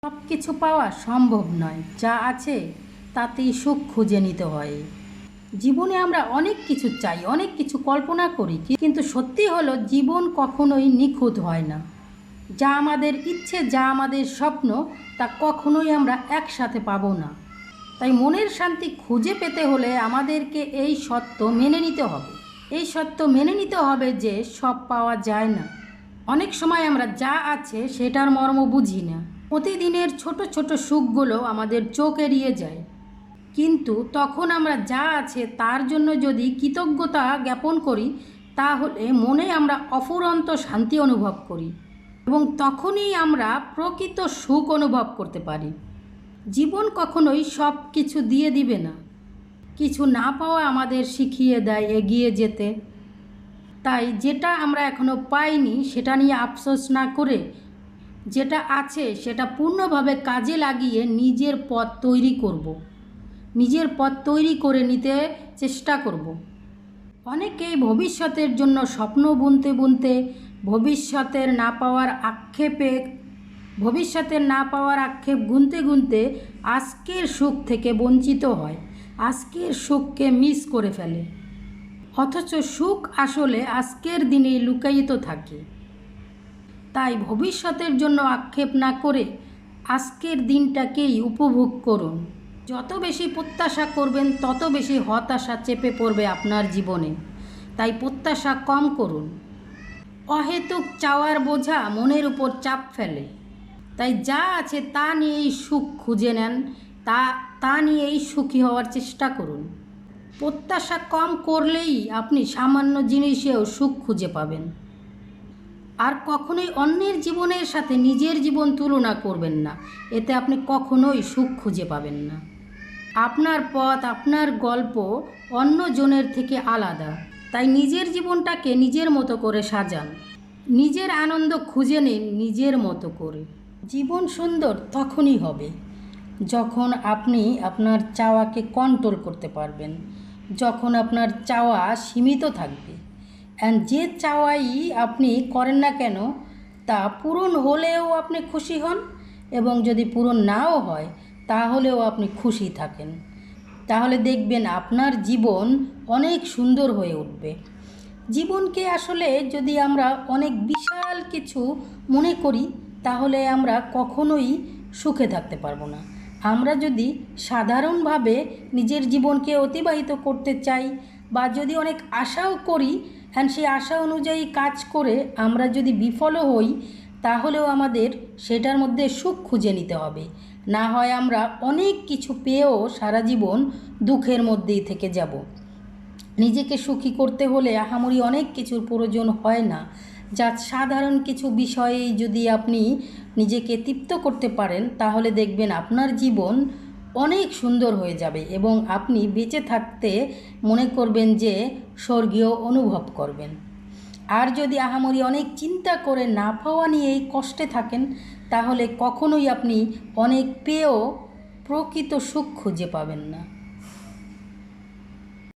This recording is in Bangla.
সব কিছু পাওয়া সম্ভব নয়, যা আছে তাতেই সুখ খুঁজে নিতে হয়। জীবনে আমরা অনেক কিছু চাই, অনেক কিছু কল্পনা করি, কিন্তু সত্যি হলো জীবন কখনোই নিখুঁত হয় না। যা আমাদের ইচ্ছে, যা আমাদের স্বপ্ন, তা কখনোই আমরা একসাথে পাবো না। তাই মনের শান্তি খুঁজে পেতে হলে আমাদেরকে এই সত্য মেনে নিতে হবে। এই সত্য মেনে নিতে হবে যে সব পাওয়া যায় না। অনেক সময় আমরা যা আছে সেটার মর্ম বুঝি না। প্রতিদিনের ছোট ছোট সুখগুলো আমাদের চোখ এড়িয়ে যায়, কিন্তু তখন আমরা যা আছে তার জন্য যদি কৃতজ্ঞতা জ্ঞাপন করি, তাহলে মনে আমরা অফুরন্ত শান্তি অনুভব করি এবং তখনই আমরা প্রকৃত সুখ অনুভব করতে পারি। জীবন কখনোই সব কিছু দিয়ে দিবে না। কিছু না পাওয়া আমাদের শিখিয়ে দেয় এগিয়ে যেতে। তাই যেটা আমরা এখনও পাইনি সেটা নিয়ে আফসোস না করে, যেটা আছে সেটা পূর্ণভাবে কাজে লাগিয়ে নিজের পথ তৈরি করব, নিজের পথ তৈরি করে নিতে চেষ্টা করব। অনেকেই ভবিষ্যতের জন্য স্বপ্ন বুনতে বুনতে ভবিষ্যতের না পাওয়ার আক্ষেপ গুনতে গুনতে আজকের সুখ থেকে বঞ্চিত হয়, আজকের সুখকে মিস করে ফেলে। অথচ সুখ আসলে আজকের দিনেই লুকায়িত থাকে। তাই ভবিষ্যতের জন্য আক্ষেপ না করে আজকের দিনটাকেই উপভোগ করুন। যত বেশি প্রত্যাশা করবেন তত বেশি হতাশা চেপে পড়বে আপনার জীবনে। তাই প্রত্যাশা কম করুন। অহেতুক চাওয়ার বোঝা মনের উপর চাপ ফেলে। তাই যা আছে তা নিয়েই সুখ খুঁজে নেন, তা নিয়েই সুখী হওয়ার চেষ্টা করুন। প্রত্যাশা কম করলেই আপনি সামান্য জিনিসেও সুখ খুঁজে পাবেন। আর কখনোই অন্যের জীবনের সাথে নিজের জীবন তুলনা করবেন না, এতে আপনি কখনোই সুখ খুঁজে পাবেন না। আপনার পথ, আপনার গল্প অন্যজনের থেকে আলাদা। তাই নিজের জীবনটাকে নিজের মতো করে সাজান, নিজের আনন্দ খুঁজে নিন নিজের মতো করে। জীবন সুন্দর তখনই হবে যখন আপনি আপনার চাওয়াকে কন্ট্রোল করতে পারবেন, যখন আপনার চাওয়া সীমিত থাকবে। যে চাওয়াই আপনি করেন না কেন তা পূরণ হলেও আপনি খুশি হন, এবং যদি পূরণ নাও হয় তাহলেও আপনি খুশি থাকেন। তাহলে দেখবেন আপনার জীবন অনেক সুন্দর হয়ে উঠবে। জীবনকে আসলে যদি আমরা অনেক বিশাল কিছু মনে করি তাহলে আমরা কখনোই সুখে থাকতে পারবো না। আমরা যদি সাধারণভাবে নিজের জীবনকে অতিবাহিত করতে চাই, বা যদি অনেক আশাও করি, সেই আশা অনুযায়ী কাজ করে আমরা যদি বিফলও হই, তাহলেও আমাদের সেটার মধ্যে সুখ খুঁজে নিতে হবে। না হয় আমরা অনেক কিছু পেয়েও সারা জীবন দুঃখের মধ্যেই থেকে যাব। নিজেকে সুখী করতে হলে আহামরি অনেক কিছুর প্রয়োজন হয় না। যা সাধারণ কিছু বিষয়েই যদি আপনি নিজেকে তৃপ্ত করতে পারেন, তাহলে দেখবেন আপনার জীবন অনেক সুন্দর হয়ে যাবে এবং আপনি বেঁচে থাকতে মনে করবেন যে স্বর্গীয় অনুভব করবেন। আর যদি আহামরি অনেক চিন্তা করে না পাওয়া নিয়েই কষ্টে থাকেন, তাহলে কখনোই আপনি অনেক পেয়েও প্রকৃত সুখ খুঁজে পাবেন না।